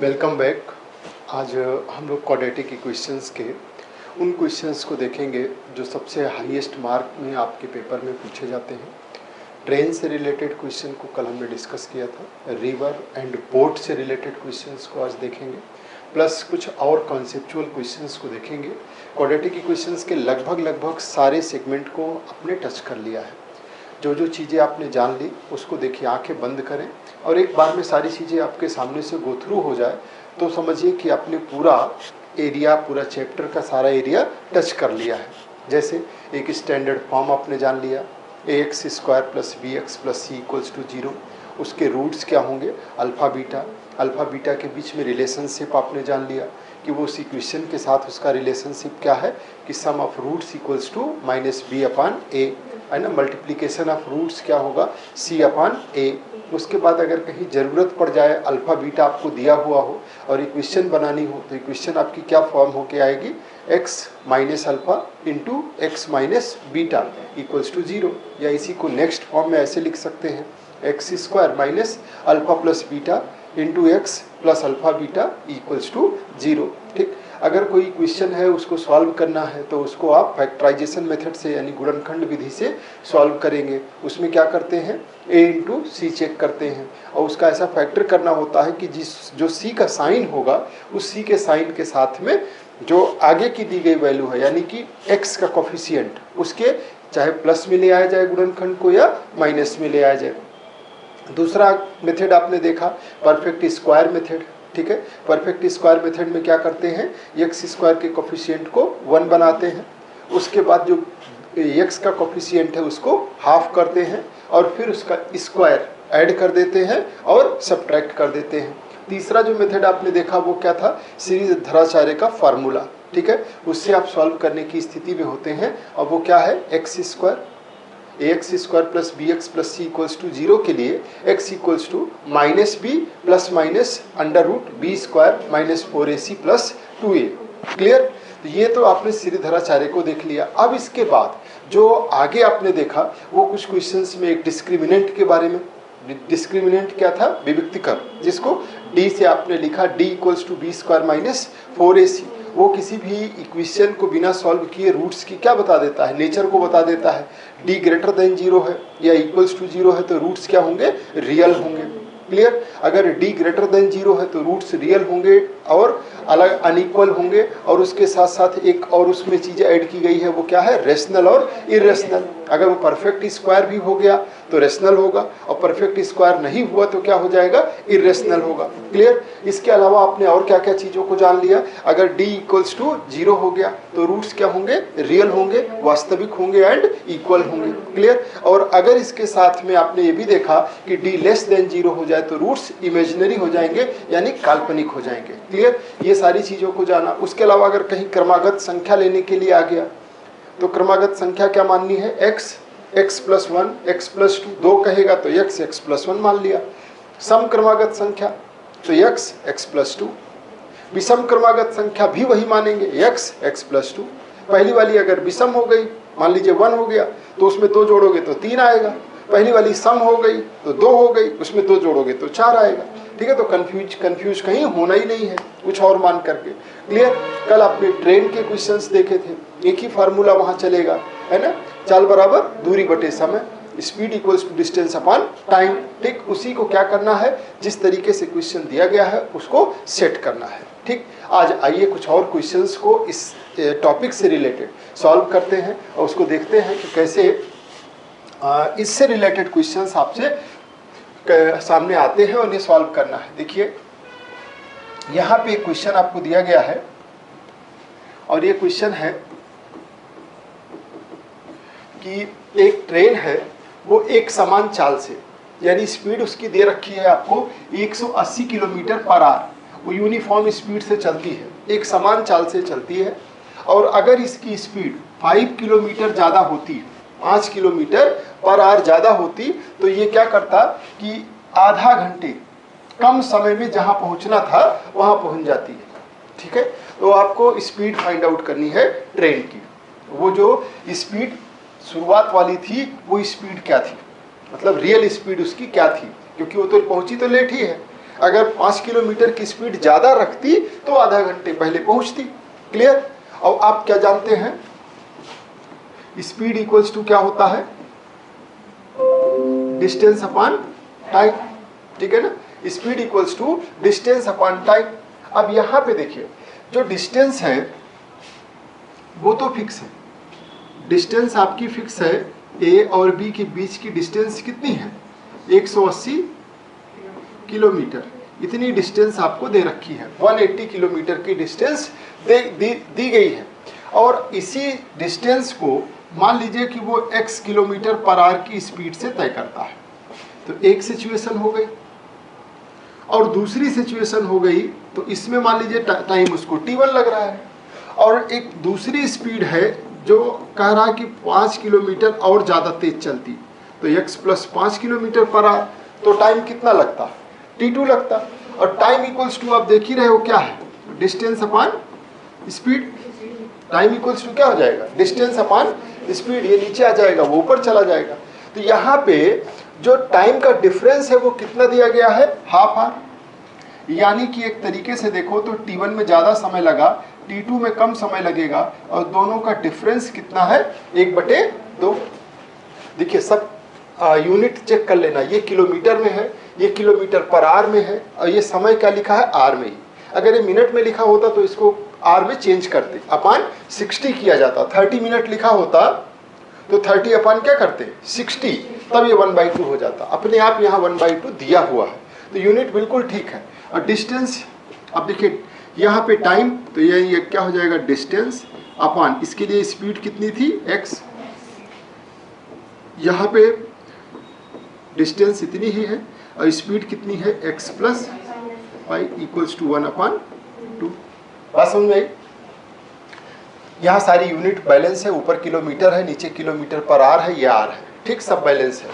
Welcome back. आज हम लोग क्वाड्रेटिक इक्वेशंस के उन क्वेश्चंस को देखेंगे जो सबसे हाईएस्ट मार्क में आपके पेपर में पूछे जाते हैं। ट्रेन से रिलेटेड क्वेश्चन को कल हमने डिस्कस किया था। रिवर एंड बोट से रिलेटेड क्वेश्चंस को आज देखेंगे, प्लस कुछ और कॉन्सेप्चुअल क्वेश्चंस को देखेंगे। क्वाड्रेटिक इक्वेशंस के लगभग सारे सेगमेंट को आपने टच कर लिया है। जो जो चीज़ें आपने जान ली उसको देखिए, आंखें बंद करें और एक बार में सारी चीज़ें आपके सामने से गो थ्रू हो जाए तो समझिए कि आपने पूरा एरिया, पूरा चैप्टर का सारा एरिया टच कर लिया है। जैसे एक स्टैंडर्ड फॉर्म आपने जान लिया, ax square plus b x plus c equals to 0। उसके रूट्स क्या होंगे, अल्फ़ा बीटा के बीच में रिलेशनशिप आपने जान लिया कि वो उस इक्वेशन के साथ उसका रिलेशनशिप क्या है कि sum of roots equals to minus B upon A, है ना। मल्टीप्लिकेशन ऑफ रूट्स क्या होगा, सी अपॉन ए। उसके बाद अगर कहीं ज़रूरत पड़ जाए, अल्फ़ा बीटा आपको दिया हुआ हो और इक्वेशन बनानी हो तो इक्वेशन आपकी क्या फॉर्म होके आएगी, x minus alpha into x minus beta equals to 0। या इसी को नेक्स्ट फॉर्म में ऐसे लिख सकते हैं, x square minus alpha plus beta into x plus alpha beta equals to 0। ठीक, अगर कोई क्वेश्चन है उसको सॉल्व करना है तो उसको आप फैक्टराइजेशन मेथड से यानी गुणनखंड विधि से सॉल्व करेंगे। उसमें क्या करते हैं, a इंटू सी चेक करते हैं और उसका ऐसा फैक्टर करना होता है कि जो c का साइन होगा उस c के साइन के साथ में जो आगे की दी गई वैल्यू है यानी कि x का कोफिशिएंट उसके चाहे प्लस में ले आया जाए गुणनखंड को या माइनस में ले आया जाए। दूसरा मेथड आपने देखा परफेक्ट स्क्वायर मेथड। ठीक है, परफेक्ट स्क्वायर मेथड में क्या करते हैं, एक्स स्क्वायर के कोफिशिएंट को 1 बनाते हैं, उसके बाद जो एक्स का कोफिशिएंट है उसको हाफ करते हैं और फिर उसका स्क्वायर ऐड कर देते हैं और सब्ट्रैक्ट कर देते हैं। तीसरा जो मेथड आपने देखा वो क्या था, सीरीज धराचार्य का फार्मूला। ठीक है, उससे आप सॉल्व करने की स्थिति में होते हैं और वो क्या है, x square ax square plus b x plus c equals to 0 के लिए x equals to minus b plus minus under root b square minus 4ac plus 2a। Clear, तो ये तो आपने श्रीधराचार्य को देख लिया। अब इसके बाद जो आगे आपने देखा वो कुछ क्वेश्चंस में एक डिस्क्रिमिनेंट के बारे में। डिस्क्रिमिनेंट क्या था, विविक्तिकर, जिसको d से आपने लिखा d equals to b square minus 4ac। वो किसी भी इक्वेशन को बिना सॉल्व किए रूट्स की क्या बता देता है, नेचर को बता देता है। d ग्रेटर देन 0 है या इक्वल्स टू 0 है तो रूट्स क्या होंगे, रियल होंगे। क्लियर, अगर d ग्रेटर देन 0 है तो रूट्स रियल होंगे और अलग अनइक्वल होंगे और उसके साथ साथ एक और उसमें चीज़ ऐड की गई है वो क्या है, रेशनल और इरेशनल। अगर वो परफेक्ट स्क्वायर भी हो गया तो रेशनल होगा और परफेक्ट स्क्वायर नहीं हुआ तो क्या हो जाएगा, इरेशनल होगा। क्लियर, इसके अलावा आपने और क्या क्या चीज़ों को जान लिया। अगर d इक्वल्स टू 0 हो गया तो रूट्स क्या होंगे, रियल होंगे, वास्तविक होंगे एंड इक्वल होंगे। क्लियर, और अगर इसके साथ में आपने ये भी देखा कि d लेस देन 0 हो जाए तो रूट्स इमेजिनरी हो जाएंगे यानी काल्पनिक हो जाएंगे। क्लियर, ये सारी चीज़ों को जाना। उसके अलावा अगर कहीं क्रमागत संख्या लेने के लिए आ गया तो क्रमागत संख्या क्या माननी है, x प्लस 1 x प्लस 2, 2 कहेगा तो x प्लस 1 मान लिया। सम क्रमागत संख्या तो x प्लस 2। विषम क्रमागत संख्या भी वही मानेंगे, x प्लस 2। पहली वाली अगर विषम हो गई, मान लीजिए 1 हो गया तो उसमें 2 जोड़ोगे तो 3 आएगा। पहली वाली सम हो गई तो 2 हो गई, उसमें 2 जोड़ोगे तो 4 आएगा। ठीक है, तो कंफ्यूज कहीं होना ही नहीं है कुछ और मान करके। क्लियर, कल आपने ट्रेन के क्वेश्चंस देखे थे, एक ही फार्मूला वहाँ चलेगा, है ना, चाल बराबर दूरी बटे समय, speed equals to distance upon time. ठीक, उसी को क्या करना है, जिस तरीके से क्वेश्चन दिया गया है उसको सेट करना है। ठीक, आज आइए कुछ और क्वेश्चंस को इस टॉपिक से रिलेटेड सॉल्व करते हैं और उसको देखते हैं कि कैसे इससे रिलेटेड क्वेश्चंस आपसे सामने आते हैं और इन्हें सॉल्व करना है। देखिए यहाँ पे एक क्वेश्चन आपको दिया गया है और ये क्वेश्चन है कि एक ट्रेन है वो एक समान चाल से, यानी स्पीड उसकी दे रखी है आपको 180 किलोमीटर पर आवर, वो यूनिफॉर्म स्पीड से चलती है, एक समान चाल से चलती है। और अगर इसकी स्पीड 5 किलोमीटर ज़्यादा होती, 5 किलोमीटर पर आवर ज़्यादा होती तो ये क्या करता कि आधा घंटे कम समय में जहाँ पहुँचना था वहाँ पहुँच जाती है। ठीक है, तो आपको स्पीड फाइंड आउट करनी है ट्रेन की। वो जो स्पीड शुरुआत वाली थी वो स्पीड क्या थी, मतलब रियल स्पीड उसकी क्या थी, क्योंकि वो तो पहुँची तो लेट ही है। अगर 5 किलोमीटर की स्पीड ज़्यादा रखती तो आधा घंटे पहले पहुंचती। क्लियर। अब आप क्या जानते हैं, स्पीड इक्वल्स टू क्या होता है, डिस्टेंस अपॉन टाइम। ठीक है ना, speed equals to distance upon time. अब यहां पे देखिए, जो डिस्टेंस है वो तो फिक्स है, डिस्टेंस आपकी फिक्स है। ए और बी के बीच की डिस्टेंस कितनी है, 180 किलोमीटर। इतनी डिस्टेंस आपको दे रखी है, 180 किलोमीटर की डिस्टेंस दी गई है। और इसी डिस्टेंस को मान लीजिए कि वो x किलोमीटर पर आवर की स्पीड से तय करता है, तो एक सिचुएशन हो गई। और दूसरी सिचुएशन हो गई, तो इसमें मान लीजिए टाइम उसको t1 लग रहा है, और एक दूसरी स्पीड है जो कह रहा है कि 5 किलोमीटर और ज़्यादा तेज चलती, तो x plus 5 kilometre per our, तो टाइम कितना लगता, t2 लगता। और टाइम इक्वल्स टू आप देख ही रहे हो क्या है, distance upon speed. Time equals to क्या हो जाएगा, डिस्टेंस अपॉन स्पीड। ये नीचे आ जाएगा, वो ऊपर चला जाएगा। तो यहाँ पे जो टाइम का डिफरेंस है वो कितना दिया गया है, हाफ आवर। यानी कि एक तरीके से देखो तो t1 में ज़्यादा समय लगा, t2 में कम समय लगेगा, और दोनों का डिफरेंस कितना है, 1/2। देखिए सब यूनिट चेक कर लेना, ये किलोमीटर में है, ये किलोमीटर पर आवर में है, और ये समय क्या लिखा है, आर में ही। अगर ये मिनट में लिखा होता तो इसको आर में चेंज करते, अपॉन 60 किया जाता। 30 मिनट लिखा होता तो 30 अपॉन क्या करते, 60, तब ये 1/2 हो जाता। अपने आप यहाँ 1/2 दिया हुआ है, तो यूनिट बिल्कुल ठीक है। और डिस्टेंस, अब देखिए यहाँ पे टाइम, तो ये क्या हो जाएगा, डिस्टेंस अपॉन, इसके लिए स्पीड कितनी थी, x। यहाँ पे डिस्टेंस इतनी ही है और स्पीड कितनी है, x प्लस 5 इक्वल्स टू 1/2। बात समझ में आई। यहाँ सारी यूनिट बैलेंस है, ऊपर किलोमीटर है, नीचे किलोमीटर पर आवर है, ये आर है, ठीक, सब बैलेंस है।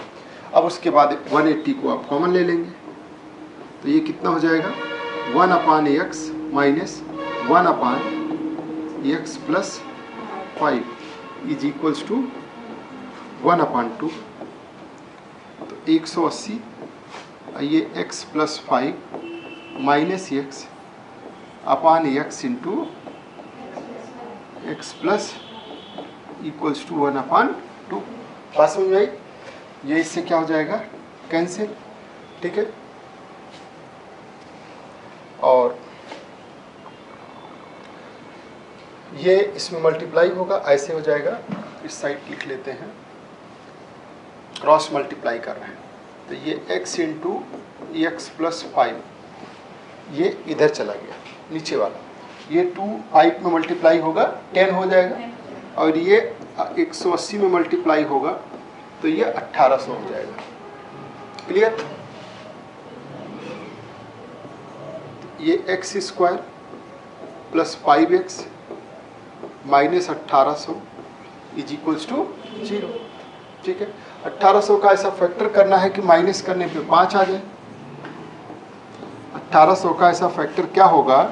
अब उसके बाद 180 को आप कॉमन ले लेंगे, तो ये कितना हो जाएगा, 1/x minus 1/x plus 5 is equals to 1/2। तो 180, ये x plus 5 minus x upon x into x plus equals to 1/2। बात समझ में आई। ये इससे क्या हो जाएगा, कैंसिल, ठीक है। और ये इसमें मल्टीप्लाई होगा, ऐसे हो जाएगा, इस साइड लिख लेते हैं, क्रॉस मल्टीप्लाई कर रहे हैं, तो ये x इंटू एक्स प्लस 5, ये इधर चला गया नीचे वाला, ये 2 5 में मल्टीप्लाई होगा 10 हो जाएगा, और ये 180 में मल्टीप्लाई होगा तो ये 1800 हो जाएगा। क्लियर। ये x square plus 5x minus 1800 is equals to 0। ठीक है, 1800 का ऐसा फैक्टर करना है कि माइनस करने पे 5 आ जाए। 1800 का ऐसा फैक्टर क्या होगा,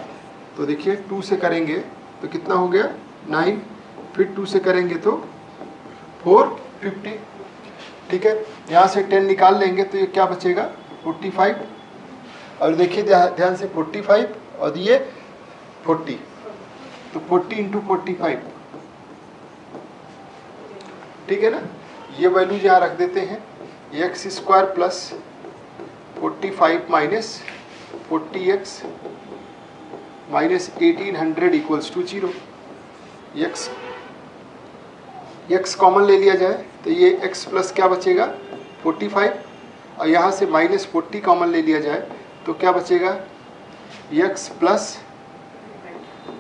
तो देखिए 2 से करेंगे तो कितना हो गया 9, फिर 2 से करेंगे तो 450। ठीक है, यहाँ से 10 निकाल लेंगे तो ये क्या बचेगा 45। और देखिए ध्यान से 45 और ये 40, तो 40 इंटू 45, ठीक है ना। ये वैल्यू यहाँ रख देते हैं, x square plus 45 minus 40x minus 1800 equals to 0। x common ले लिया जाए तो ये x प्लस क्या बचेगा 45, और यहाँ से माइनस 40 कॉमन ले लिया जाए तो क्या बचेगा x प्लस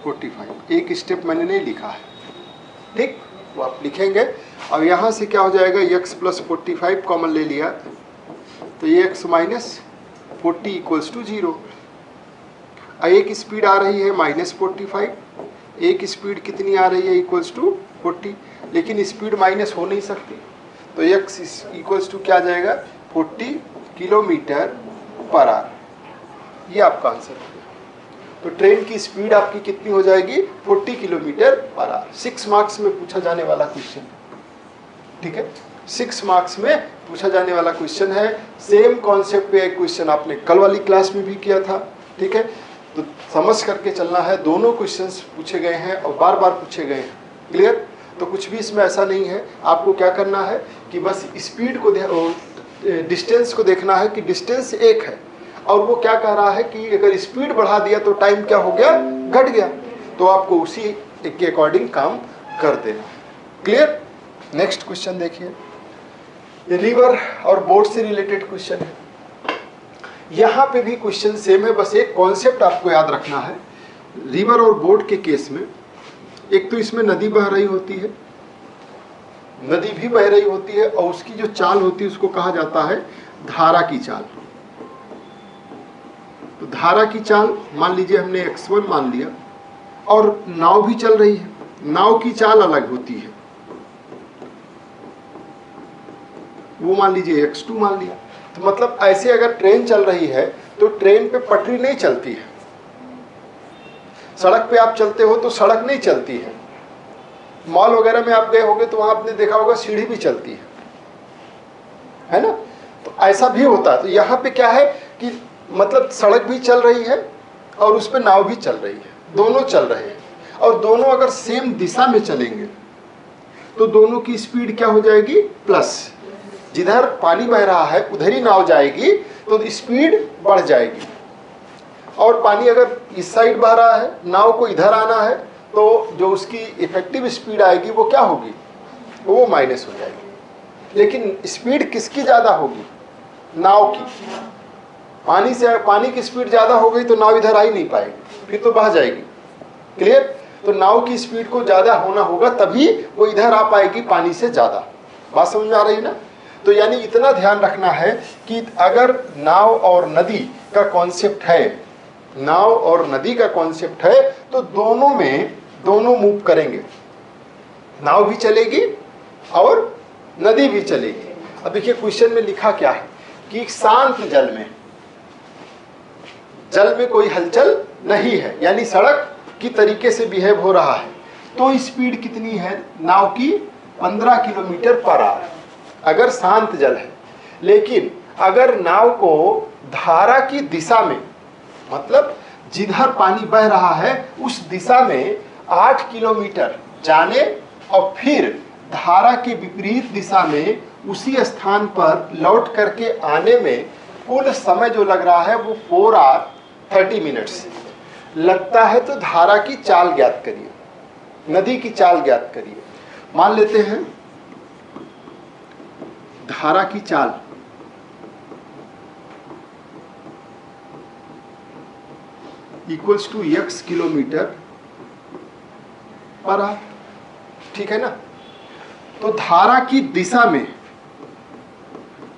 45। एक स्टेप मैंने नहीं लिखा है, ठीक, वो आप लिखेंगे। और यहाँ से क्या हो जाएगा x प्लस 45 कॉमन ले लिया तो ये x माइनस 40 इक्वल्स टू 0। एक स्पीड आ रही है माइनस 45, एक स्पीड कितनी आ रही है इक्वल्स टू 40, लेकिन स्पीड माइनस हो नहीं सकती, तो x इक्वल्स टू क्या आ जाएगा 40 किलोमीटर पर आवर। ये आपका आंसर है। तो ट्रेन की स्पीड आपकी कितनी हो जाएगी 40 किलोमीटर पर आवर। 6 मार्क्स में पूछा जाने वाला क्वेश्चन, ठीक है, 6 मार्क्स में पूछा जाने वाला क्वेश्चन है। सेम कॉन्सेप्ट पे एक क्वेश्चन आपने कल वाली क्लास में भी किया था, ठीक है। तो समझ करके चलना है, दोनों क्वेश्चंस पूछे गए हैं और बार बार पूछे गए हैं, क्लियर। तो कुछ भी इसमें ऐसा नहीं है, आपको क्या करना है कि बस स्पीड को डिस्टेंस को देखना है कि डिस्टेंस एक है और वो क्या कह रहा है कि अगर स्पीड बढ़ा दिया तो टाइम क्या हो गया, घट गया। तो आपको उसी के अकॉर्डिंग काम कर देना, क्लियर। नेक्स्ट क्वेश्चन देखिए, ये रिवर और बोट से रिलेटेड क्वेश्चन है। यहाँ पे भी क्वेश्चन सेम है, बस एक कॉन्सेप्ट आपको याद रखना है। रिवर और बोट के केस में एक तो इसमें नदी बह रही होती है, नदी भी बह रही होती है और उसकी जो चाल होती है उसको कहा जाता है धारा की चाल। तो धारा की चाल मान लीजिए हमने x1 मान लिया और नाव भी चल रही है, नाव की चाल अलग होती है, वो मान लीजिए x2 मान लिया। तो मतलब ऐसे अगर ट्रेन चल रही है तो ट्रेन पे पटरी नहीं चलती है, सड़क पे आप चलते हो तो सड़क नहीं चलती है। मॉल वगैरह में आप गए होंगे तो वहां आपने देखा होगा सीढ़ी भी चलती है ना। तो ऐसा भी होता है। तो यहाँ पे क्या है कि मतलब सड़क भी चल रही है और उस पे नाव भी चल रही है, दोनों चल रहे हैं और दोनों अगर सेम दिशा में चलेंगे तो दोनों की स्पीड क्या हो जाएगी, प्लस। जिधर पानी बह रहा है उधर ही नाव जाएगी तो स्पीड बढ़ जाएगी, और पानी अगर इस साइड बह रहा है, नाव को इधर आना है, तो जो उसकी इफेक्टिव स्पीड आएगी वो क्या होगी, वो माइनस हो जाएगी। लेकिन स्पीड किसकी ज़्यादा होगी, नाव की। पानी की स्पीड ज़्यादा हो गई तो नाव इधर आ ही नहीं पाएगी, फिर तो बह जाएगी, क्लियर। तो नाव की स्पीड को ज़्यादा होना होगा तभी वो इधर आ पाएगी पानी से ज़्यादा। बात समझ में आ रही है ना। तो यानी इतना ध्यान रखना है कि अगर नाव और नदी का कॉन्सेप्ट है, नाव और नदी का कॉन्सेप्ट है, तो दोनों मूव करेंगे, नाव भी चलेगी और नदी भी चलेगी। अब देखिए क्वेश्चन में लिखा क्या है कि शांत जल में कोई हलचल नहीं है, यानी सड़क की तरीके से बिहेव हो रहा है। तो स्पीड कितनी है नाव की, 15 किलोमीटर पर आवर, अगर शांत जल है। लेकिन अगर नाव को धारा की दिशा में, मतलब जिधर पानी बह रहा है उस दिशा में 8 किलोमीटर जाने और फिर धारा के विपरीत दिशा में उसी स्थान पर लौट करके आने में कुल समय जो लग रहा है वो 4 आवर 30 मिनट्स लगता है, तो धारा की चाल ज्ञात करिए, नदी की चाल ज्ञात करिए। मान लेते हैं धारा की चाल equals to x kilometre per hour, ठीक है ना। तो धारा की दिशा में,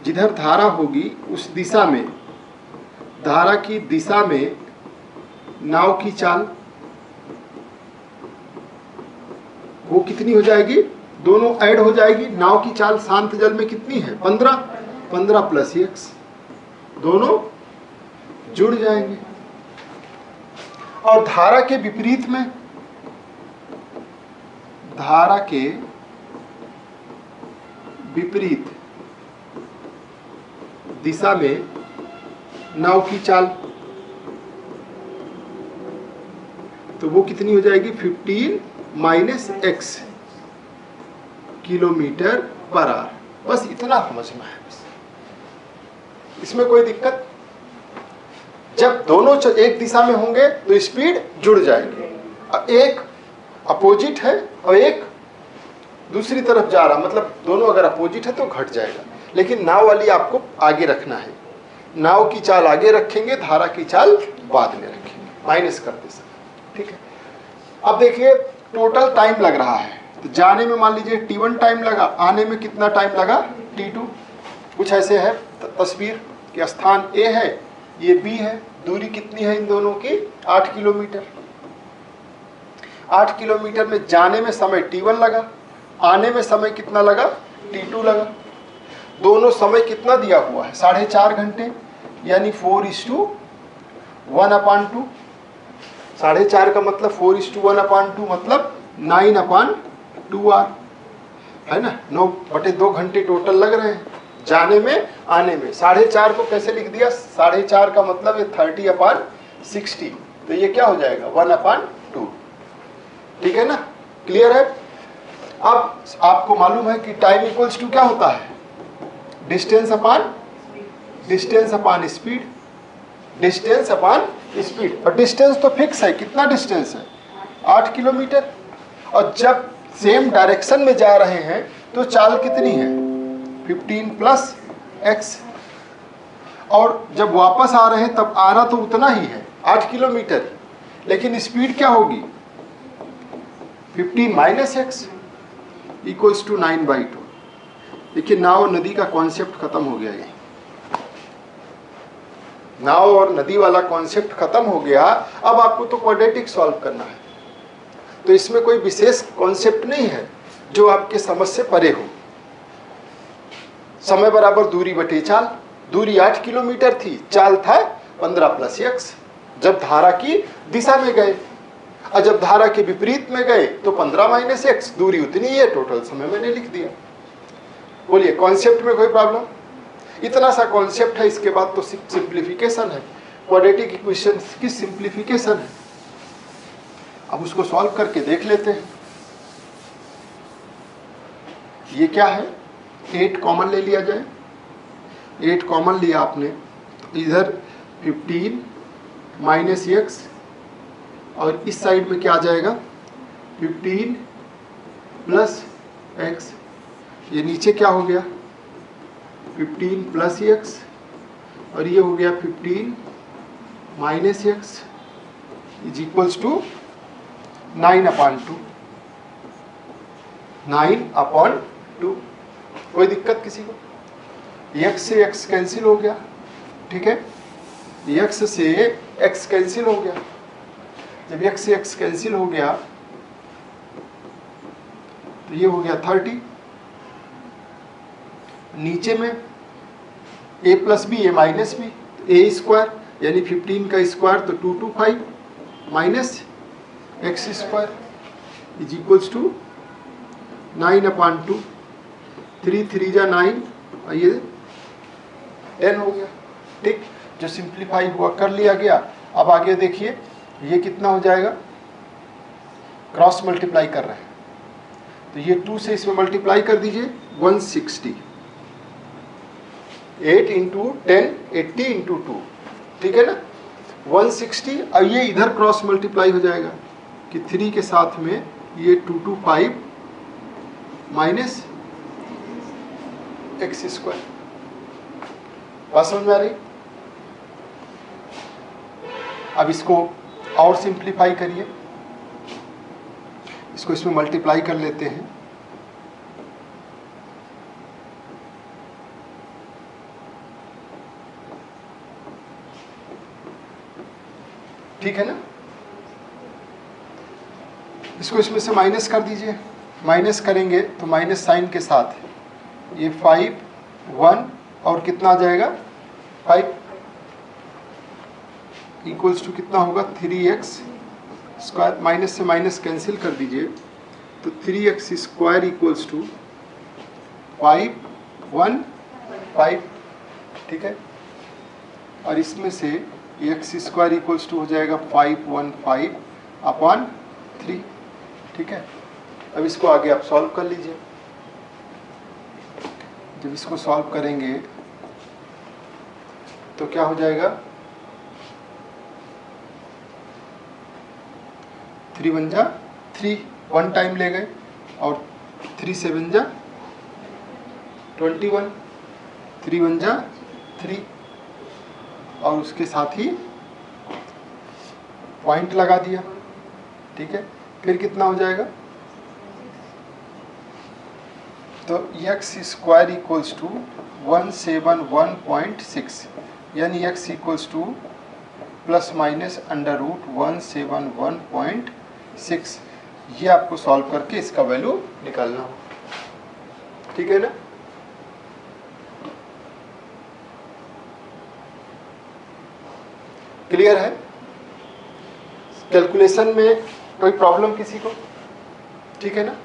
जिधर धारा होगी उस दिशा में, धारा की दिशा में नाव की चाल वो कितनी हो जाएगी, दोनों ऐड हो जाएगी। नाव की चाल शांत जल में कितनी है, 15 प्लस x, दोनों जुड़ जाएंगे। और धारा के विपरीत में, धारा के विपरीत दिशा में नाव की चाल, तो वो कितनी हो जाएगी, 15 minus x kilometre per our. बस इतना समझना है, इसमें कोई दिक्कत। जब दोनों एक दिशा में होंगे तो स्पीड जुड़ जाएगी। एक अपोजिट है और एक दूसरी तरफ जा रहा, मतलब दोनों अगर अपोजिट है तो घट जाएगा। लेकिन नाव वाली आपको आगे रखना है, नाव की चाल आगे रखेंगे, धारा की चाल बाद में रखेंगे, माइनस करते समय, ठीक है। अब देखिए टोटल टाइम लग रहा है, तो जाने में मान लीजिए t1 टाइम लगा, आने में कितना टाइम लगा, t2। कुछ ऐसे है तस्वीर कि स्थान A है, ये B है, दूरी कितनी है इन दोनों की, 8 किलोमीटर। 8 किलोमीटर में जाने में समय t1 लगा, आने में समय कितना लगा, t2 लगा। दोनों समय कितना दिया हुआ है, 4.5 घंटे, यानी 4:1/2। 4.5 का मतलब 4:1/2 मतलब 9/2 आवर, है ना। 9/2 घंटे टोटल लग रहे हैं जाने में आने में। 4.5 को कैसे लिख दिया, 4.5 का मतलब है 30/60, तो ये क्या हो जाएगा 1/2। ठीक है ना, क्लियर है। अब आपको मालूम है कि टाइम इक्वल्स टू क्या होता है, distance upon speed, distance upon speed. और डिस्टेंस तो फिक्स है, कितना डिस्टेंस है 8 किलोमीटर। और जब सेम डायरेक्शन में जा रहे हैं तो चाल कितनी है 15 + x, और जब वापस आ रहे हैं तब आना तो उतना ही है 8 किलोमीटर, लेकिन स्पीड क्या होगी 15 - x = 9/2। देखिए नाव नदी का कॉन्सेप्ट खत्म हो गया, ये नाव और नदी वाला कॉन्सेप्ट खत्म हो गया। अब आपको तो क्वाड्रेटिक सॉल्व करना है, तो इसमें कोई विशेष कॉन्सेप्ट नहीं है जो आपके समझ से परे हो। समय बराबर दूरी बटे चाल, दूरी 8 किलोमीटर थी, चाल था 15 + x। जब धारा की दिशा में गए और जब धारा के विपरीत में गए तो 15 - x, दूरी उतनी है, टोटल समय मैंने लिख दिया। बोलिए कॉन्सेप्ट में कोई प्रॉब्लम, इतना सा कॉन्सेप्ट है, इसके बाद तो सिंप्लीफिकेशन है, क्वाड्रेटिक इक्वेशन की सिंप्लीफिकेशन है। अब उसको सॉल्व करके देख लेते हैं। ये क्या है, 8 कॉमन ले लिया जाए, 8 कॉमन लिया आपने तो इधर 15 - x, और इस साइड में क्या आ जाएगा 15 + x। ये नीचे क्या हो गया 15 + x, और ये हो गया 15 - x = 9/2। 9/2। कोई दिक्कत किसी को, x से x कैंसिल हो गया, ठीक है, x से x कैंसिल हो गया। जब x से x कैंसिल हो गया तो ये हो गया 30। नीचे में a + b, a - b, a² यानी 15 का स्क्वायर तो 225 माइनस x² = 9/2। 3 3 जा 9, और ये 10 हो गया। ठीक, जो सिंप्लीफाई हुआ कर लिया गया। अब आगे देखिए ये कितना हो जाएगा, क्रॉस मल्टीप्लाई कर रहे हैं तो ये 2 से इसमें मल्टीप्लाई कर दीजिए 160, 8 × 10 80 × 2, ठीक है ना 160। और ये इधर क्रॉस मल्टीप्लाई हो जाएगा कि 3 के साथ में ये 225 माइनस x²। बात समझ में आ रही। अब इसको और सिंप्लीफाई करिए, इसको इसमें मल्टीप्लाई कर लेते हैं। ठीक है ना, इसको इसमें से माइनस कर दीजिए। माइनस करेंगे तो माइनस साइन के साथ ये 5 1 और कितना आ जाएगा 5 = कितना होगा 3x²। माइनस से माइनस कैंसिल कर दीजिए तो 3x² = 5 1 5, ठीक है। और इसमें से x² हो जाएगा 515/3, ठीक है। अब इसको आगे आप सॉल्व कर लीजिए। जब इसको सॉल्व करेंगे तो क्या हो जाएगा 3 × 1 = 3, 1 टाइम ले गए, और 3 × 7 = 21, 3 × 1 = 3, और उसके साथ ही पॉइंट लगा दिया, ठीक है। फिर कितना हो जाएगा तो x² = 171.6, यानी x = ±√171.6। ये आपको सॉल्व करके इसका वैल्यू निकालना हो, ठीक है ना। क्लियर है। कैलकुलेशन में कोई प्रॉब्लम किसी को, ठीक है ना।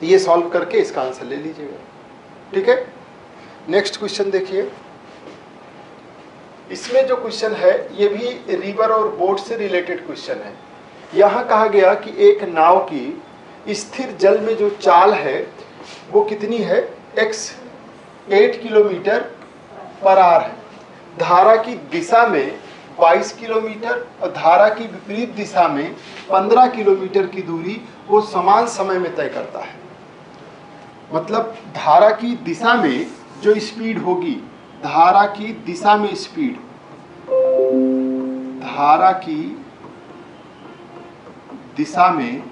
ये सॉल्व करके इसका आंसर ले लीजिएगा, ठीक है। नेक्स्ट क्वेश्चन देखिए, इसमें जो क्वेश्चन है ये भी रिवर और बोट से रिलेटेड क्वेश्चन है। यहाँ कहा गया कि एक नाव की स्थिर जल में जो चाल है वो कितनी है, x 8 किलोमीटर पर आवर है, धारा की दिशा में 22 किलोमीटर और धारा की विपरीत दिशा में 15 किलोमीटर की दूरी वो समान समय में तय करता है। मतलब धारा की दिशा में जो स्पीड होगी, धारा की दिशा में स्पीड, धारा की दिशा में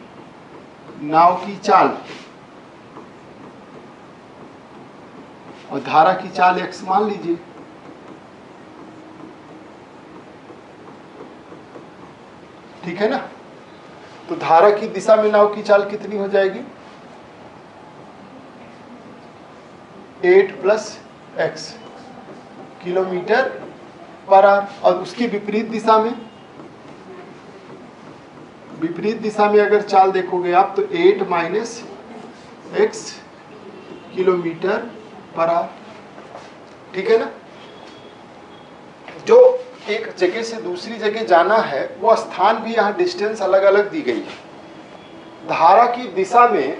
नाव की चाल, और धारा की चाल x मान लीजिए, ठीक है ना। तो धारा की दिशा में नाव की चाल कितनी हो जाएगी, 8 + x किलोमीटर पर आवर, और उसकी विपरीत दिशा में, विपरीत दिशा में अगर चाल देखोगे आप तो 8 - x किलोमीटर पर आवर, ठीक है ना। जो एक जगह से दूसरी जगह जाना है वो स्थान भी यहाँ डिस्टेंस अलग अलग दी गई है। धारा की दिशा में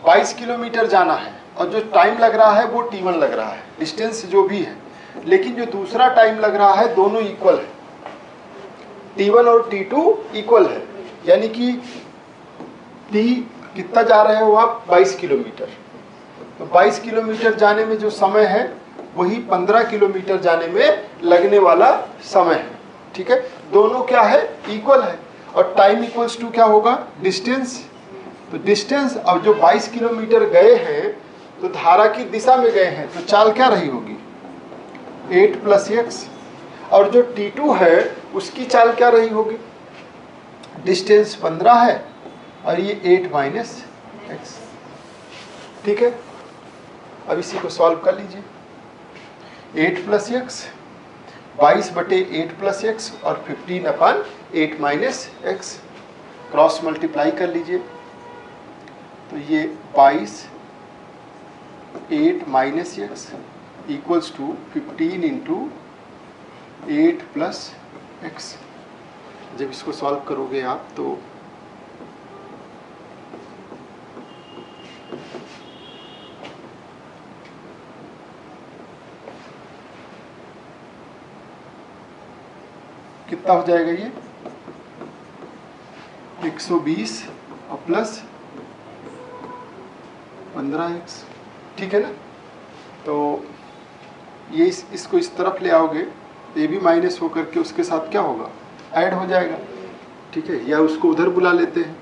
22 किलोमीटर जाना है और जो टाइम लग रहा है वो t1 लग रहा है, डिस्टेंस जो भी है, लेकिन जो दूसरा टाइम लग रहा है दोनों इक्वल है, t1 और t2 इक्वल है, यानी कि t कितना जा रहे हो आप, 22 किलोमीटर। तो 22 किलोमीटर जाने में जो समय है वही 15 किलोमीटर जाने में लगने वाला समय है, ठीक है। दोनों क्या है, इक्वल है, और टाइम इक्वल्स टू क्या होगा, डिस्टेंस। तो डिस्टेंस, अब जो 22 किलोमीटर गए हैं तो धारा की दिशा में गए हैं, तो चाल क्या रही होगी, 8 + x, और जो t2 है उसकी चाल क्या रही होगी, डिस्टेंस 15 है और ये 8 - x, ठीक है। अब इसी को सॉल्व कर लीजिए, 8 + x 22/8 + x और 15/8 - x, क्रॉस मल्टीप्लाई कर लीजिए, तो ये 22 8 - x इक्वल्स टू 15 × 8 + x। जब इसको सॉल्व करोगे आप तो कितना हो जाएगा, ये 120 और प्लस 15x, ठीक है ना। तो ये इसको इस तरफ ले आओगे, ये भी माइनस होकर के उसके साथ क्या होगा, ऐड हो जाएगा, ठीक है। या उसको उधर बुला लेते हैं,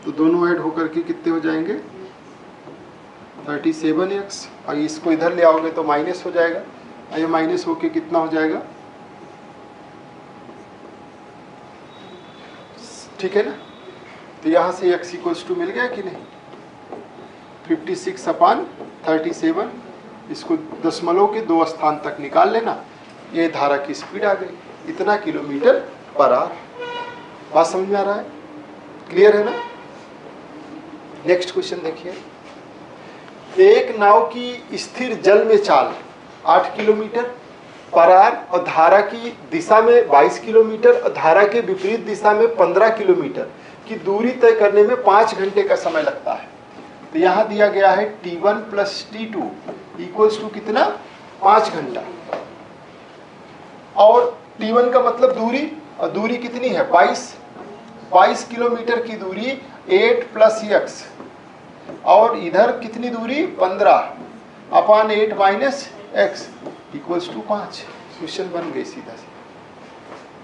तो दोनों ऐड होकर के कितने हो जाएंगे, 37x, और इसको इधर ले आओगे तो माइनस हो जाएगा, और ये माइनस होके कितना हो जाएगा, ठीक है ना। तो यहाँ से x = मिल गया कि नहीं, 56/37, इसको दशमलव के 2 स्थान तक निकाल लेना, ये धारा की स्पीड आ गई, इतना किलोमीटर पर आवर। बात समझ में आ रहा है, क्लियर है ना। नेक्स्ट क्वेश्चन देखिए, एक नाव की स्थिर जल में चाल 8 किलोमीटर पर आवर और धारा की दिशा में 22 किलोमीटर और धारा के विपरीत दिशा में 15 किलोमीटर की दूरी तय करने में 5 घंटे का समय लगता है। तो यहाँ दिया गया है t1 + t2 इक्वल्स टू कितना, 5 घंटा, और t1 का मतलब दूरी, और दूरी कितनी है, 22 किलोमीटर की दूरी 8 + x, और इधर कितनी दूरी, 15/8 - x इक्वल्स टू 5। क्वेश्चन बन गई सीधा से।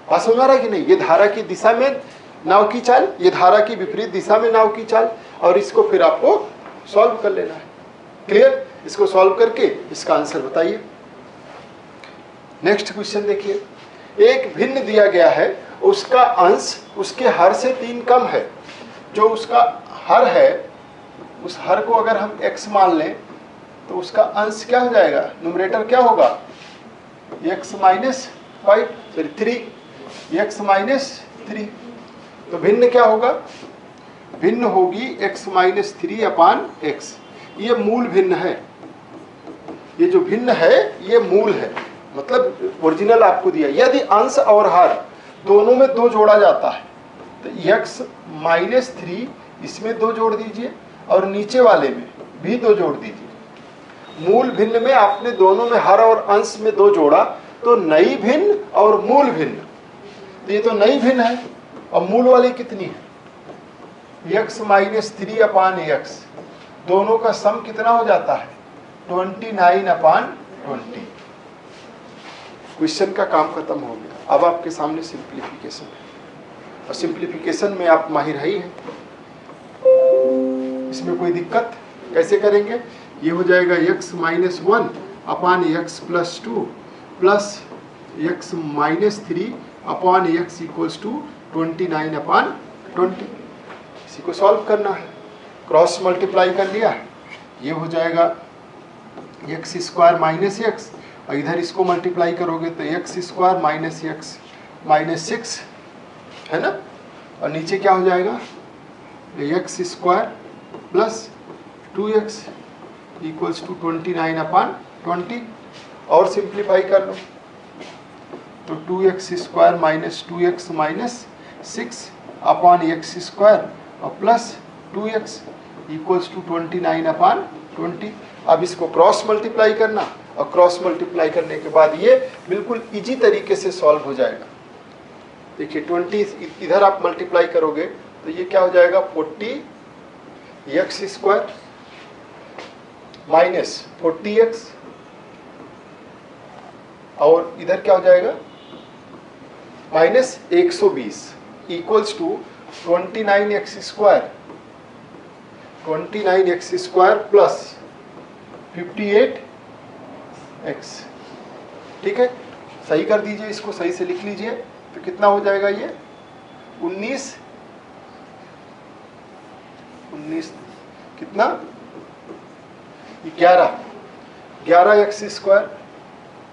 बात समझ आ रहा है कि नहीं। ये धारा की दिशा में नाव की चाल, ये धारा की विपरीत दिशा में नाव की चाल, और इसको फिर आपको सॉल्व कर लेना है, क्लियर। इसको सॉल्व करके इसका आंसर बताइए। नेक्स्ट क्वेश्चन देखिए, एक भिन्न दिया गया है, उसका अंश उसके हर से 3 कम है। जो उसका हर है, उस हर को अगर हम x मान लें तो उसका अंश क्या हो जाएगा, न्यूमरेटर क्या होगा, x - 5 फिर 3, x - 3। तो भिन्न क्या होगा, भिन्न होगी x - 3/x। ये मूल भिन्न है, ये जो भिन्न है ये मूल है, मतलब ओरिजिनल आपको दिया। यदि अंश और हर दोनों में 2 जोड़ा जाता है तो x माइनस 3 इसमें 2 जोड़ दीजिए और नीचे वाले में भी 2 जोड़ दीजिए। मूल भिन्न में आपने दोनों में हर और अंश में 2 जोड़ा तो नई भिन्न और मूल भिन्न, तो ये तो नई भिन्न है। और मूल वाली कितनी है? x माइनस 3 अपान x, दोनों का सम कितना हो जाता है? 29 अपान 20। क्वेश्चन का काम खत्म हो गया। अब आपके सामने सिंप्लीफिकेशन है, और सिंप्लीफिकेशन में आप माहिर ही हैं, इसमें कोई दिक्कत? कैसे करेंगे? ये हो जाएगा x minus 1 upon x plus 2 plus x minus 3 upon x equals to 29 upon 20। इसी को सॉल्व करना है। क्रॉस मल्टीप्लाई कर लिया, ये हो जाएगा एक्स स्क्वायर माइनस एक्स, और इधर इसको मल्टीप्लाई करोगे तो x square minus x minus 6 है ना, और नीचे क्या हो जाएगा? X square plus 2x equals to 29 upon 20। और सिंप्लीफाई कर लो तो 2x square minus 2x minus 6 upon x square और plus 2x equals to 29 upon 20। अब इसको क्रॉस मल्टीप्लाई करना, और क्रॉस मल्टीप्लाई करने के बाद ये बिल्कुल इजी तरीके से सॉल्व हो जाएगा। देखिए 20 इधर आप मल्टीप्लाई करोगे तो ये क्या हो जाएगा? 40x स्क्वायर माइनस 40x, और इधर क्या हो जाएगा? Minus 120 equals to 29x square, 29x square plus 58x। ठीक है, सही कर दीजिए, इसको सही से लिख लीजिए। तो कितना हो जाएगा ये? 19 कितना? 11x स्क्वायर,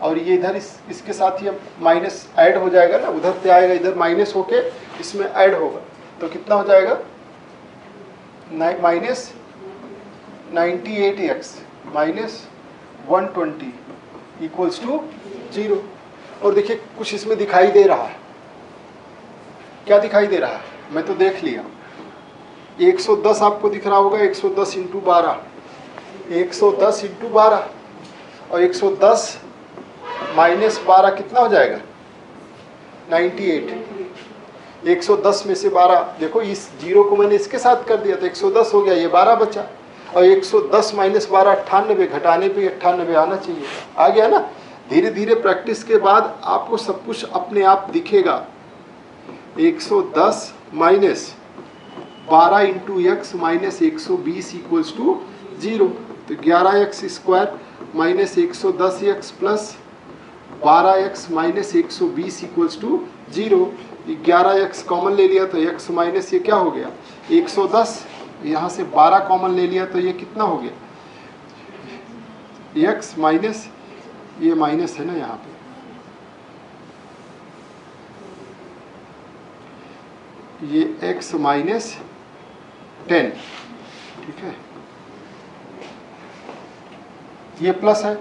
और ये इधर इसके साथ ही माइनस ऐड हो जाएगा ना, उधर से आएगा इधर माइनस होके इसमें ऐड होगा, तो कितना हो जाएगा? Minus 98x minus 120 equals to 0। और देखिए कुछ इसमें दिखाई दे रहा है। क्या दिखाई दे रहा है? मैं तो देख लिया। 110 आपको दिख रहा होगा, 110 इंटू 12, 110 इंटू 12, और 110 माइनस 12 कितना हो जाएगा? 98। 110 में से 12, देखो इस जीरो को मैंने इसके साथ कर दिया तो 110 हो गया, ये 12 बचा, और 110 माइनस 12 98, घटाने पे 98 आना चाहिए, आ गया ना। धीरे धीरे प्रैक्टिस के बाद आपको सब कुछ अपने आप दिखेगा। 110 minus 12 into x minus 120 equals to 0, तो 11x square minus 110x plus 12x minus 120 equals to 0। 11x common ले लिया तो x माइनस ये क्या हो गया? 110, यहाँ से 12 कॉमन ले लिया तो ये कितना हो गया? x माइनस, ये माइनस है ना यहाँ पे, ये x माइनस 10, ठीक है, ये प्लस है,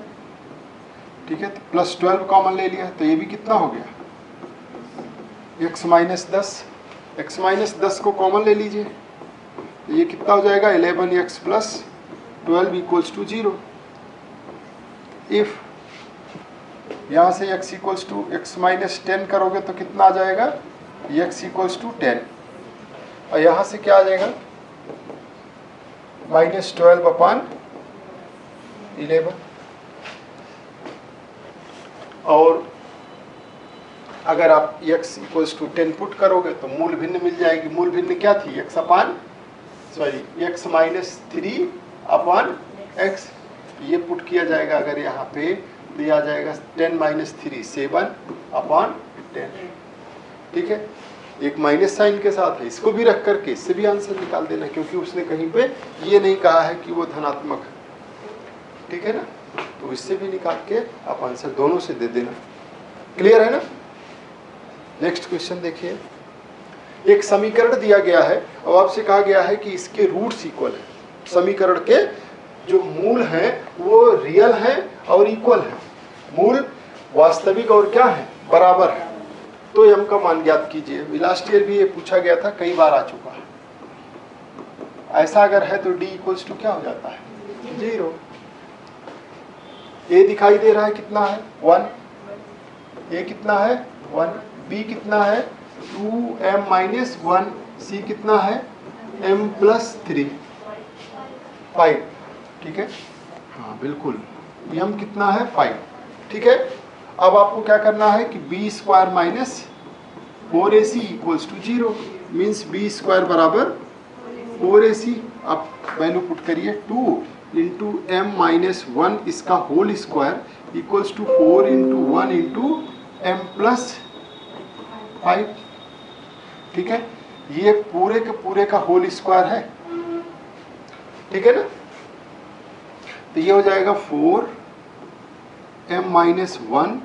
ठीक है, तो प्लस 12 कॉमन ले लिया तो ये भी कितना हो गया? x माइनस 10, x माइनस 10 को कॉमन ले लीजिए तो ये कितना हो जाएगा? 11x plus 12 equals to 0। If यहाँ से x equals to x minus 10 करोगे तो कितना आ जाएगा? x इक्वल्स टू 10, और यहाँ से क्या आ जाएगा? माइनस 12 अपान 11। और अगर आप x इक्वल्स टू 10 पुट करोगे तो मूल भिन्न मिल जाएगी। मूल भिन्न क्या थी? x माइनस 3 अपान x, ये पुट किया जाएगा अगर यहाँ पे दिया जाएगा 10 माइनस 3 7 अपान 10, ठीक है, एक माइनस साइन के साथ है, इसको भी रख करके इससे भी आंसर निकाल देना, क्योंकि उसने कहीं पे ये नहीं कहा है कि वो धनात्मक है, ठीक है ना, तो इससे भी निकाल के आप आंसर दोनों से दे देना। क्लियर है ना? नेक्स्ट क्वेश्चन देखिए। एक समीकरण दिया गया है और आपसे कहा गया है कि इसके रूट्स इक्वल है। समीकरण के जो मूल हैं वो रियल हैं और इक्वल हैं। मूल वास्तविक और क्या है, बराबर है। तो m का मान ज्ञात कीजिए। लास्ट ईयर भी ये पूछा गया था, कई बार आ चुका है। ऐसा अगर है तो d इक्वल्स टू क्या हो जाता है, 0। a दिखाई दे रहा है कितना है, 1। a कितना है, 1। b कितना है, 2m माइनस 1। c कितना है, m प्लस 3, 5। ठीक है, हाँ बिल्कुल। m कितना है, 5। ठीक है, अब आपको क्या करना है कि b square minus 4ac equals to 0, means b square बराबर 4ac। आप वैल्यू पुट करिए, 2 इंटू एम माइनस 1 इसका whole square equals to 4 into 1 into m plus 5। ठीक है, ये पूरे के पूरे का होल स्क्वायर है। ठीक है ना, तो ये हो जाएगा 4m माइनस 1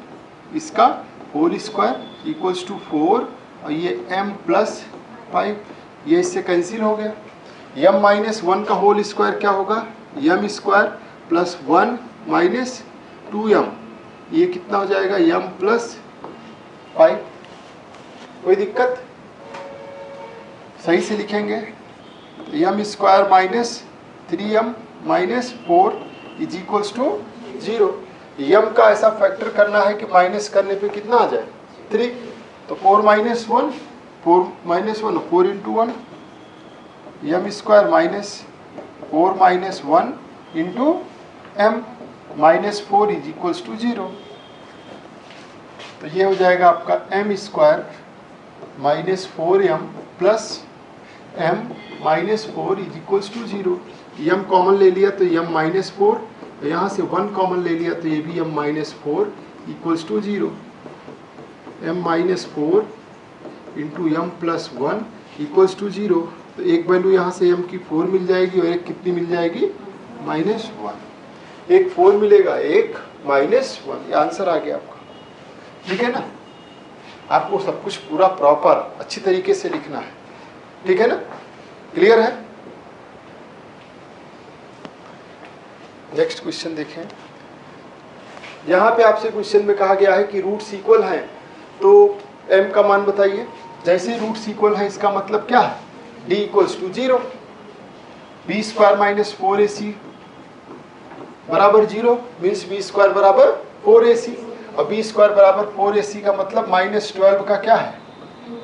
इसका होल स्क्वायर इक्वल्स टू 4, और ये m प्लस 5, ये इससे कैंसिल हो गया। m माइनस 1 का होल स्क्वायर क्या होगा, m square plus 1 minus 2m, ये कितना हो जाएगा, m प्लस 5। कोई दिक्कत, सही से लिखेंगे, m square minus 3m minus 4 is equals to 0। m का ऐसा फैक्टर करना है कि माइनस करने पे कितना आ जाए, 3। तो 4 minus 1, 4 minus 1, 4 into 1, m square minus 4 minus 1 into m minus 4 is equals to 0। तो ये हो जाएगा आपका m square minus 4m plus m minus 4 is equals to 0। m common ले लिया तो m माइनस 4, यहाँ से 1 कॉमन ले लिया तो ये भी m minus 4 equals to 0। m minus 4 into m plus 1 equals to 0। तो एक वैल्यू यहाँ से m की 4 मिल जाएगी और एक कितनी मिल जाएगी, माइनस 1। एक 4 मिलेगा, एक माइनस 1, ये आंसर आ गया आपका। ठीक है ना, आपको सब कुछ पूरा प्रॉपर अच्छी तरीके से लिखना है। ठीक है ना, क्लियर है। नेक्स्ट क्वेश्चन देखें। यहाँ पे आपसे क्वेश्चन में कहा गया है कि रूट्स इक्वल हैं, तो m का मान बताइए। जैसे रूट्स इक्वल है इसका मतलब क्या है, d equals to 0, b square minus 4ac बराबर 0, मीन्स b स्क्वायर बराबर 4ac, और b स्क्वायर बराबर 4ac का मतलब माइनस 12 का क्या है,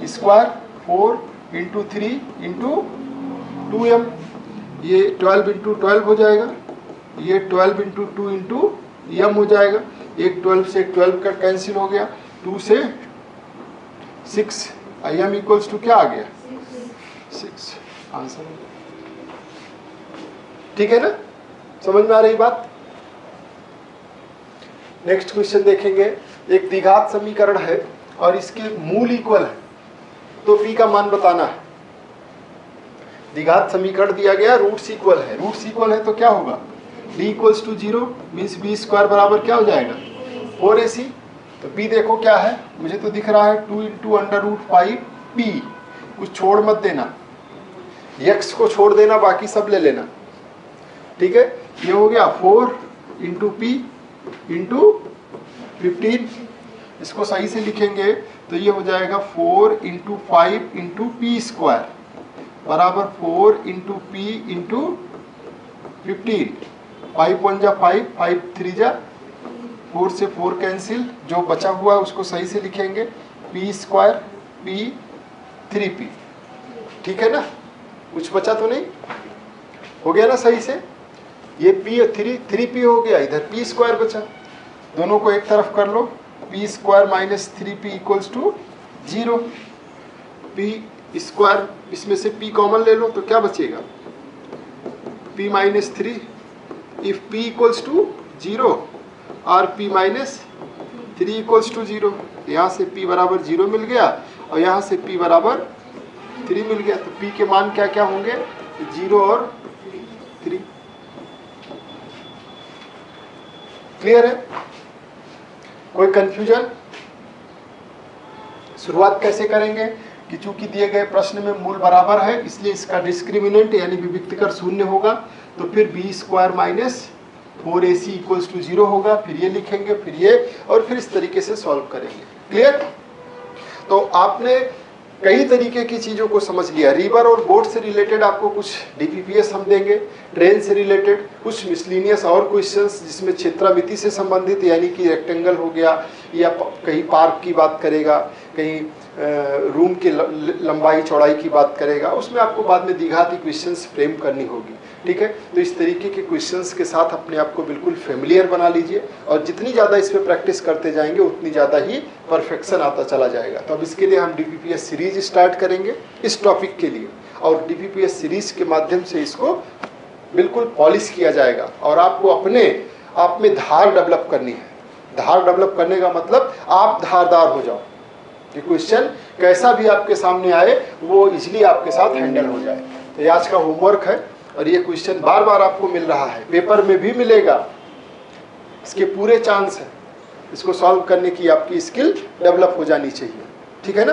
स्क्वायर 4 इंटू 3 इंटू 2m, ये 12 इंटू 12 हो जाएगा, ये 12 इंटू 2 इंटू m हो जाएगा। एक 12 से 12 का कैंसिल हो गया, 2 से 6, m इक्वल्स टू क्या आ गया, 6, आंसर। ठीक है ना, समझ में आ रही बात। नेक्स्ट क्वेश्चन देखेंगे। एक द्विघात समीकरण है और इसके मूल इक्वल है, तो p का मान बताना है। द्विघात समीकरण दिया गया, रूट्स इक्वल है, रूट्स इक्वल है तो क्या होगा, d equals to 0, means b square बराबर क्या हो जाएगा, 4ac। तो b देखो क्या है, मुझे तो दिख रहा है 2 इंटू अंडर रूट 5p, कुछ छोड़ मत देना, x को छोड़ देना, बाकी सब ले लेना। ठीक है, ये हो गया 4 इंटू p इंटू 15, इसको सही से लिखेंगे तो ये हो जाएगा 4 इंटू 5 इंटू पी स्क्वायर बराबर 4 इंटू पी इंटू 15। 5 1 जा 5, 5 3 जा 4 से 4 कैंसिल, जो बचा हुआ है उसको सही से लिखेंगे, पी स्क्वायर पी 3p। ठीक है ना, कुछ बचा तो नहीं, हो गया ना सही से। ये p 3p हो गया, इधर p स्क्वायर बचा, दोनों को एक तरफ कर लो, p square minus 3p equals to 0। p square, इसमें से p कॉमन ले लो तो क्या बचेगा, p minus 3, if p equals to 0 और p माइनस 3 इक्वल्स टू 0, यहाँ से p बराबर 0 मिल गया और यहाँ से p बराबर 3 मिल गया। तो p के मान क्या क्या होंगे, 0 और 3। क्लियर है, कोई कंफ्यूजन। शुरुआत कैसे करेंगे, कि चूंकि दिए गए प्रश्न में मूल बराबर है इसलिए इसका डिस्क्रिमिनेंट यानी विविक्तकर शून्य होगा, तो फिर b square minus 4ac equals to 0 होगा, फिर ये लिखेंगे, फिर ये, और फिर इस तरीके से सॉल्व करेंगे। क्लियर? तो आपने कई तरीके की चीज़ों को समझ लिया। रिवर और बोट से रिलेटेड आपको कुछ डीपीपीएस हम देंगे, ट्रेन से रिलेटेड कुछ मिसलिनियस और क्वेश्चंस जिसमें क्षेत्रामिति से संबंधित यानी कि रेक्टेंगल हो गया, या कहीं पार्क की बात करेगा, कहीं रूम की लंबाई चौड़ाई की बात करेगा, उसमें आपको बाद में द्विघाती क्वेश्चंस फ्रेम करनी होगी। ठीक है, तो इस तरीके के क्वेश्चंस के साथ अपने आप को बिल्कुल फेमिलियर बना लीजिए, और जितनी ज़्यादा इस पर प्रैक्टिस करते जाएंगे उतनी ज़्यादा ही परफेक्शन आता चला जाएगा। तो अब इसके लिए हम डीपीपीएस सीरीज स्टार्ट करेंगे इस टॉपिक के लिए, और डीपीपीएस सीरीज के माध्यम से इसको बिल्कुल पॉलिश किया जाएगा, और आपको अपने आप में धार डेवलप करनी है। धार डेवलप करने का मतलब आप धारदार हो जाओ, ये क्वेश्चन कैसा भी आपके सामने आए वो इजीली आपके साथ हैंडल हो जाए। तो ये आज का होमवर्क है, और ये क्वेश्चन बार बार आपको मिल रहा है, पेपर में भी मिलेगा, इसके पूरे चांस हैं। इसको सॉल्व करने की आपकी स्किल डेवलप हो जानी चाहिए। ठीक है ना?